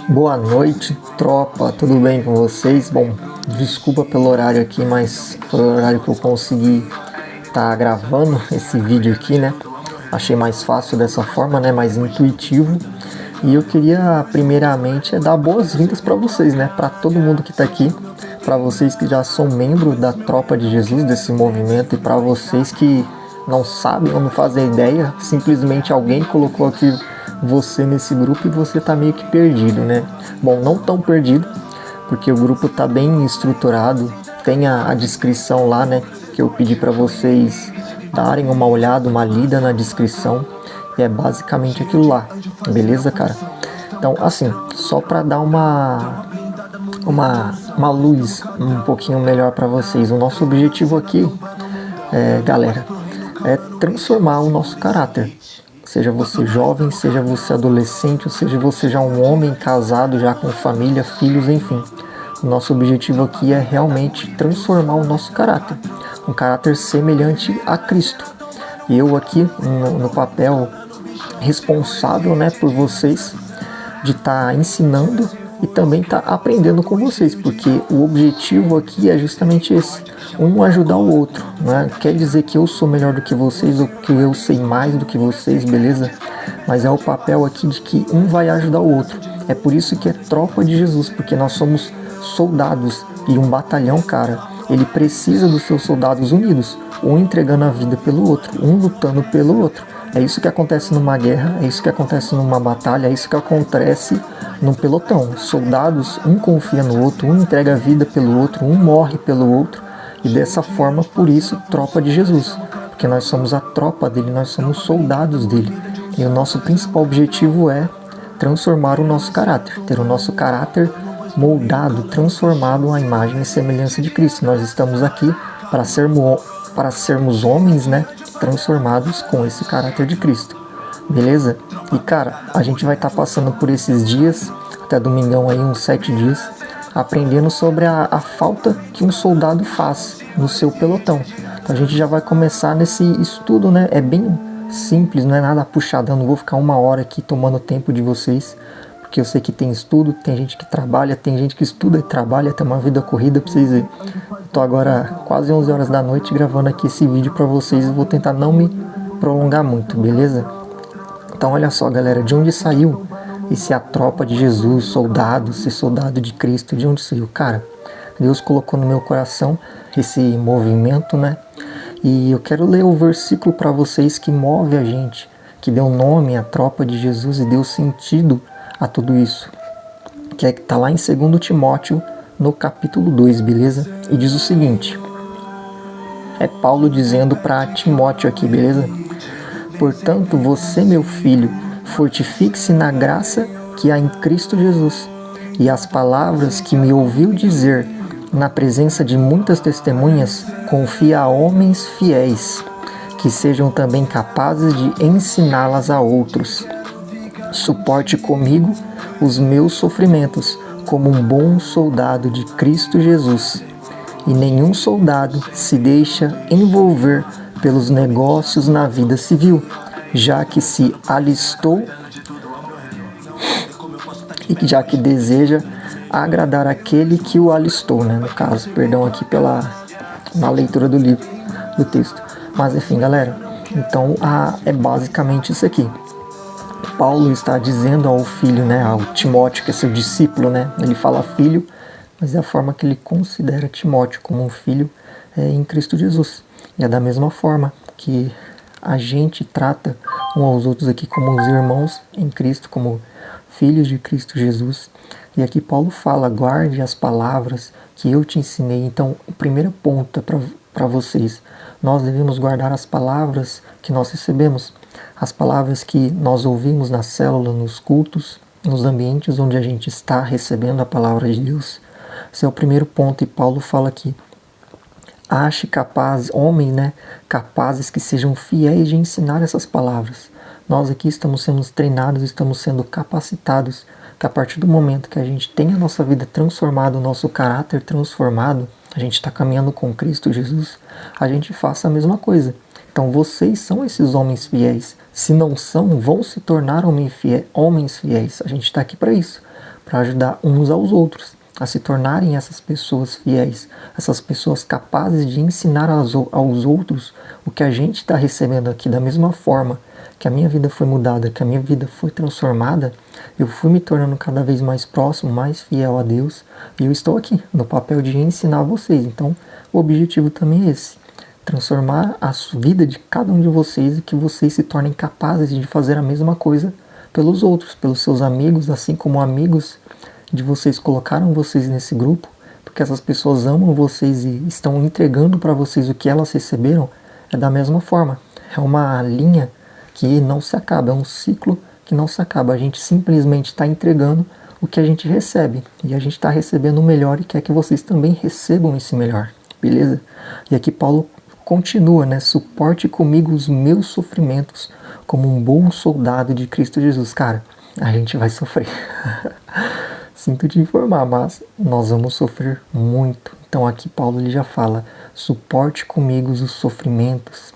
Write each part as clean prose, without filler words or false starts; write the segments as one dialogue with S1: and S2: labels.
S1: Boa noite, tropa, tudo bem com vocês? Bom, desculpa pelo horário aqui, mas foi o horário que eu consegui estar gravando esse vídeo aqui, né? Achei mais fácil dessa forma, né? Mais intuitivo. E eu queria primeiramente dar boas-vindas para vocês, né? Para todo mundo que está aqui, para vocês que já são membros da Tropa de Jesus, desse movimento, e para vocês que não sabem ou não fazem ideia, simplesmente alguém colocou aqui você nesse grupo e você tá meio que perdido, né? Bom, não tão perdido, porque o grupo tá bem estruturado, tem a descrição lá, né? Que eu pedi para vocês darem uma olhada, uma lida na descrição, e é basicamente aquilo lá, beleza, cara? Então, assim, só para dar uma luz um pouquinho melhor para vocês, o nosso objetivo aqui, galera, é transformar o nosso caráter. Seja você jovem, seja você adolescente, ou seja você já um homem casado, já com família, filhos, enfim. O nosso objetivo aqui é realmente transformar o nosso caráter. Um caráter semelhante a Cristo. E eu aqui, no papel responsável, né, por vocês, de estar ensinando e também estar aprendendo com vocês, porque o objetivo aqui é justamente esse, um ajudar o outro, né? Quer dizer que eu sou melhor do que vocês ou que eu sei mais do que vocês, beleza? Mas é o papel aqui de que um vai ajudar o outro. É por isso que é Tropa de Jesus, porque nós somos soldados e um batalhão, cara, ele precisa dos seus soldados unidos, um entregando a vida pelo outro, um lutando pelo outro. É isso que acontece numa guerra, é isso que acontece numa batalha, é isso que acontece num pelotão. Soldados, um confia no outro, um entrega a vida pelo outro, um morre pelo outro. E dessa forma, por isso, Tropa de Jesus. Porque nós somos a tropa dele, nós somos soldados dele. E o nosso principal objetivo é transformar o nosso caráter. Ter o nosso caráter moldado, transformado à imagem e semelhança de Cristo. Nós estamos aqui para sermos homens, né? Transformados com esse caráter de Cristo, beleza? E cara, a gente vai estar passando por esses dias, até domingão aí, uns 7 dias, aprendendo sobre a falta que um soldado faz no seu pelotão. Então a gente já vai começar nesse estudo, né? É bem simples, não é nada puxadão, não vou ficar uma hora aqui tomando tempo de vocês, porque eu sei que tem estudo, tem gente que trabalha, tem gente que estuda e trabalha, tem uma vida corrida pra vocês verem. Tô agora quase 11 horas da noite gravando aqui esse vídeo pra vocês e vou tentar não me prolongar muito, beleza? Então olha só, galera, de onde saiu esse a Tropa de Jesus, soldado, ser soldado de Cristo, de onde saiu? Cara, Deus colocou no meu coração esse movimento, né? E eu quero ler o versículo para vocês que move a gente, que deu nome à Tropa de Jesus e deu sentido a tudo isso, que tá lá em 2 Timóteo, no capítulo 2, beleza? E diz o seguinte, é Paulo dizendo para Timóteo aqui, beleza? Portanto, você, meu filho, fortifique-se na graça que há em Cristo Jesus, e as palavras que me ouviu dizer na presença de muitas testemunhas, confia a homens fiéis, que sejam também capazes de ensiná-las a outros. Suporte comigo os meus sofrimentos, como um bom soldado de Cristo Jesus. E nenhum soldado se deixa envolver pelos negócios na vida civil, já que se alistou e já que deseja agradar aquele que o alistou, né? No caso, perdão aqui na leitura do livro, do texto. Mas enfim, galera, então é basicamente isso aqui. Paulo está dizendo ao filho, né, ao Timóteo, que é seu discípulo, né? Ele fala filho, mas é a forma que ele considera Timóteo como um filho em Cristo Jesus. E é da mesma forma que a gente trata uns aos outros aqui como os irmãos em Cristo, como filhos de Cristo Jesus. E aqui Paulo fala, guarde as palavras que eu te ensinei. Então, o primeiro ponto é para vocês. Nós devemos guardar as palavras que nós recebemos. As palavras que nós ouvimos na célula, nos cultos, nos ambientes onde a gente está recebendo a palavra de Deus. Esse é o primeiro ponto, e Paulo fala aqui. Ache capazes, homens, né, capazes que sejam fiéis de ensinar essas palavras. Nós aqui estamos sendo treinados, estamos sendo capacitados, que a partir do momento que a gente tem a nossa vida transformada, o nosso caráter transformado, a gente está caminhando com Cristo Jesus, a gente faça a mesma coisa. Então vocês são esses homens fiéis. Se não são, vão se tornar homens fiéis. A gente está aqui para isso, para ajudar uns aos outros a se tornarem essas pessoas fiéis, essas pessoas capazes de ensinar aos outros o que a gente está recebendo aqui. Da mesma forma que a minha vida foi mudada, que a minha vida foi transformada, eu fui me tornando cada vez mais próximo, mais fiel a Deus, e eu estou aqui no papel de ensinar vocês. Então o objetivo também é esse: transformar a vida de cada um de vocês e que vocês se tornem capazes de fazer a mesma coisa pelos outros, pelos seus amigos, assim como amigos de vocês colocaram vocês nesse grupo, porque essas pessoas amam vocês e estão entregando para vocês o que elas receberam. É da mesma forma, é uma linha que não se acaba, é um ciclo que não se acaba. A gente simplesmente está entregando o que a gente recebe, e a gente está recebendo o melhor e quer que vocês também recebam esse melhor, beleza? E aqui Paulo continua, né? Suporte comigo os meus sofrimentos como um bom soldado de Cristo Jesus. Cara, a gente vai sofrer. Sinto te informar, mas nós vamos sofrer muito. Então aqui Paulo ele já fala: suporte comigo os sofrimentos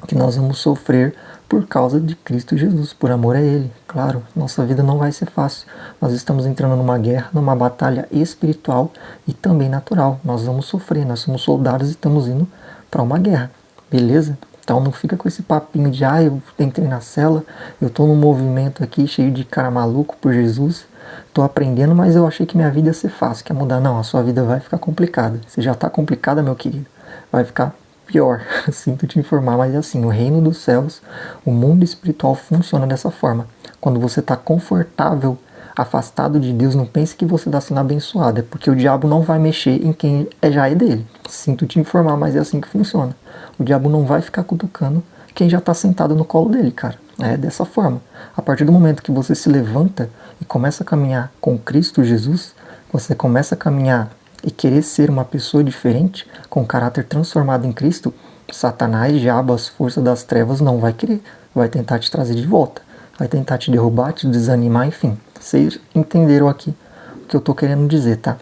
S1: que nós vamos sofrer por causa de Cristo Jesus, por amor a Ele. Claro, nossa vida não vai ser fácil. Nós estamos entrando numa guerra, numa batalha espiritual e também natural. Nós vamos sofrer, nós somos soldados e estamos indo para uma guerra, beleza? Então não fica com esse papinho de eu entrei na cela, eu estou num movimento aqui cheio de cara maluco por Jesus, estou aprendendo, mas eu achei que minha vida ia ser fácil, que ia mudar. Não, a sua vida vai ficar complicada. Você já está complicada, meu querido. Vai ficar pior. Sinto te informar, mas é assim, o reino dos céus, o mundo espiritual funciona dessa forma. Quando você está confortável, afastado de Deus, não pense que você está sendo abençoado, é porque o diabo não vai mexer em quem já é dele. Sinto te informar, mas é assim que funciona. O diabo não vai ficar cutucando quem já está sentado no colo dele, cara. É dessa forma. A partir do momento que você se levanta e começa a caminhar com Cristo Jesus, você começa a caminhar e querer ser uma pessoa diferente, com caráter transformado em Cristo, Satanás, diabo, as forças das trevas não vai querer. Vai tentar te trazer de volta. Vai tentar te derrubar, te desanimar, enfim. Vocês entenderam aqui o que eu estou querendo dizer, tá?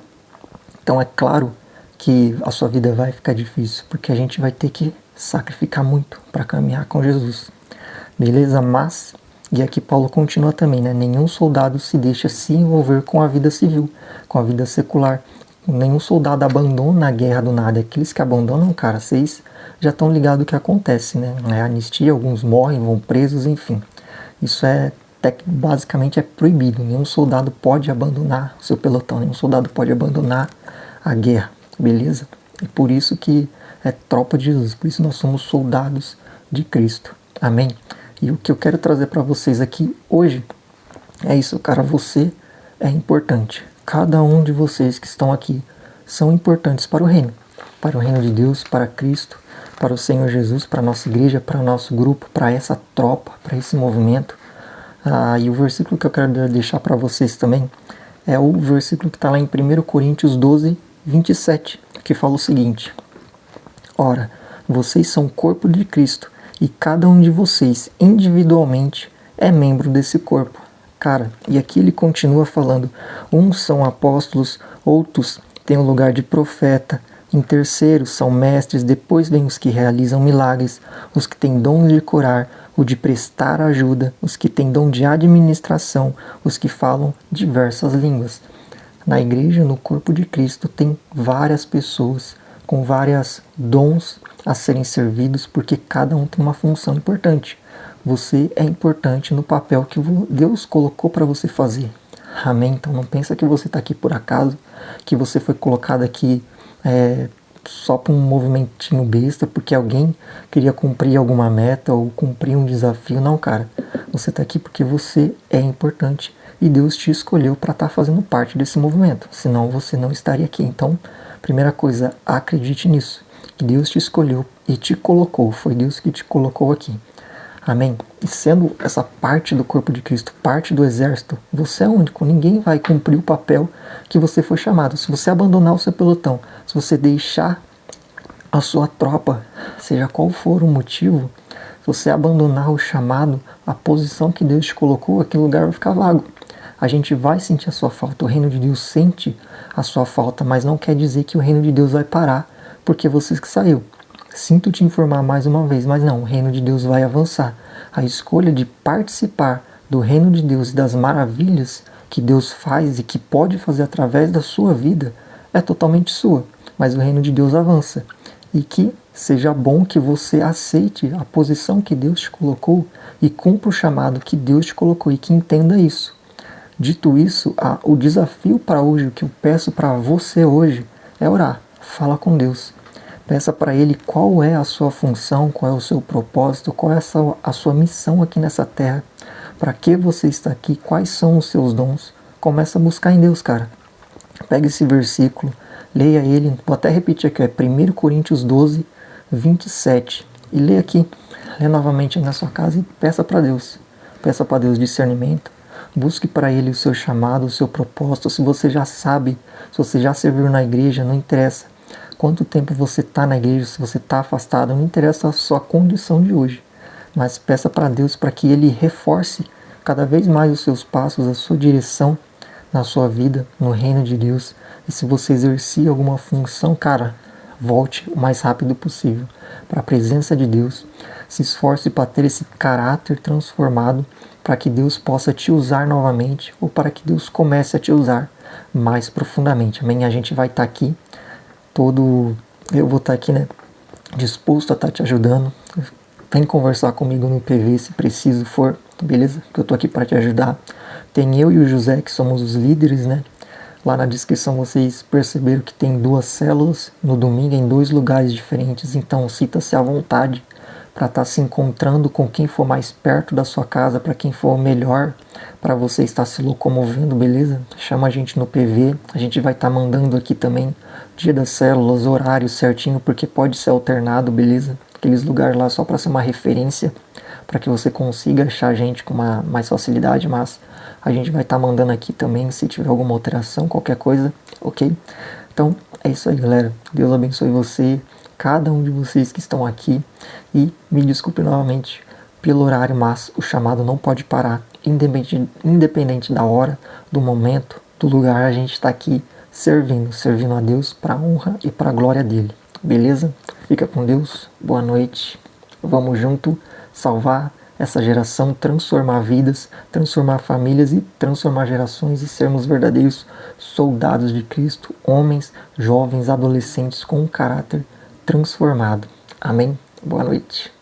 S1: Então é claro que a sua vida vai ficar difícil, porque a gente vai ter que sacrificar muito para caminhar com Jesus. Beleza? Mas, e aqui Paulo continua também, né? Nenhum soldado se deixa se envolver com a vida civil, com a vida secular. Nenhum soldado abandona a guerra do nada. Aqueles que abandonam, cara, vocês já estão ligados o que acontece, né? É anistia, alguns morrem, vão presos, enfim. Isso basicamente é proibido. Nenhum soldado pode abandonar o seu pelotão, nenhum soldado pode abandonar a guerra, beleza? E por isso que é tropa de Jesus, por isso nós somos soldados de Cristo, amém? E o que eu quero trazer para vocês aqui hoje é isso, cara. Você é importante. Cada um de vocês que estão aqui são importantes para o reino de Deus, para Cristo, para o Senhor Jesus, para a nossa igreja, para o nosso grupo, para essa tropa, para esse movimento. E o versículo que eu quero deixar para vocês também é o versículo que está lá em 1 Coríntios 12, 27, que fala o seguinte: ora, vocês são o corpo de Cristo e cada um de vocês individualmente é membro desse corpo. Cara, e aqui ele continua falando: uns são apóstolos, outros têm o lugar de profeta, em terceiros são mestres, depois vem os que realizam milagres, os que têm dom de curar, o de prestar ajuda, os que têm dom de administração, os que falam diversas línguas. Na igreja, no corpo de Cristo, tem várias pessoas com vários dons a serem servidos, porque cada um tem uma função importante. Você é importante no papel que Deus colocou para você fazer. Amém? Então não pensa que você está aqui por acaso, que você foi colocado aqui só para um movimentinho besta, porque alguém queria cumprir alguma meta ou cumprir um desafio. Não, cara. Você está aqui porque você é importante e Deus te escolheu para estar fazendo parte desse movimento. Senão você não estaria aqui. Então, primeira coisa, acredite nisso. Que Deus te escolheu e te colocou. Foi Deus que te colocou aqui. Amém? E sendo essa parte do corpo de Cristo, parte do exército, você é único. Ninguém vai cumprir o papel que você foi chamado. Se você abandonar o seu pelotão, se você deixar a sua tropa, seja qual for o motivo, se você abandonar o chamado, a posição que Deus te colocou, aquele lugar vai ficar vago. A gente vai sentir a sua falta. O reino de Deus sente a sua falta, mas não quer dizer que o reino de Deus vai parar porque você que saiu. Sinto te informar mais uma vez, mas não, o reino de Deus vai avançar. A escolha de participar do reino de Deus e das maravilhas que Deus faz e que pode fazer através da sua vida é totalmente sua. Mas o reino de Deus avança. E que seja bom que você aceite a posição que Deus te colocou e cumpra o chamado que Deus te colocou e que entenda isso. Dito isso, o desafio para hoje, o que eu peço para você hoje, é orar. Fala com Deus. Peça para Ele qual é a sua função, qual é o seu propósito, qual é a sua missão aqui nessa terra. Para que você está aqui, quais são os seus dons. Começa a buscar em Deus, cara. Pega esse versículo, leia ele, vou até repetir aqui, é 1 Coríntios 12, 27. E leia aqui, lê novamente aí na sua casa e peça para Deus. Peça para Deus discernimento. Busque para Ele o seu chamado, o seu propósito. Se você já sabe, se você já serviu na igreja, não interessa quanto tempo você está na igreja, se você está afastado, não interessa a sua condição de hoje. Mas peça para Deus para que Ele reforce cada vez mais os seus passos, a sua direção na sua vida, no reino de Deus. E se você exercia alguma função, cara, volte o mais rápido possível para a presença de Deus. Se esforce para ter esse caráter transformado, para que Deus possa te usar novamente, ou para que Deus comece a te usar mais profundamente. Amém? A gente vai estar aqui eu vou estar aqui, né, disposto a estar te ajudando. Vem conversar comigo no PV se preciso for, beleza? Que eu tô aqui para te ajudar. Tem eu e o José, que somos os líderes, né? Lá na descrição vocês perceberam que tem 2 células no domingo em 2 lugares diferentes. Então sinta-se à vontade para estar se encontrando com quem for mais perto da sua casa, para quem for melhor, para você estar se locomovendo, beleza? Chama a gente no PV, a gente vai estar mandando aqui também dia das células, horário certinho, porque pode ser alternado, beleza? Aqueles lugares lá só para ser uma referência, para que você consiga achar a gente com mais facilidade, mas a gente vai estar mandando aqui também se tiver alguma alteração, qualquer coisa, ok? Então é isso aí, galera. Deus abençoe você, cada um de vocês que estão aqui, e me desculpe novamente pelo horário, mas o chamado não pode parar, independente da hora, do momento, do lugar. A gente está aqui servindo a Deus para a honra e para a glória dele, beleza? Fica com Deus, boa noite, vamos junto salvar essa geração, transformar vidas, transformar famílias e transformar gerações e sermos verdadeiros soldados de Cristo, homens, jovens, adolescentes com um caráter transformado. Amém? Boa noite.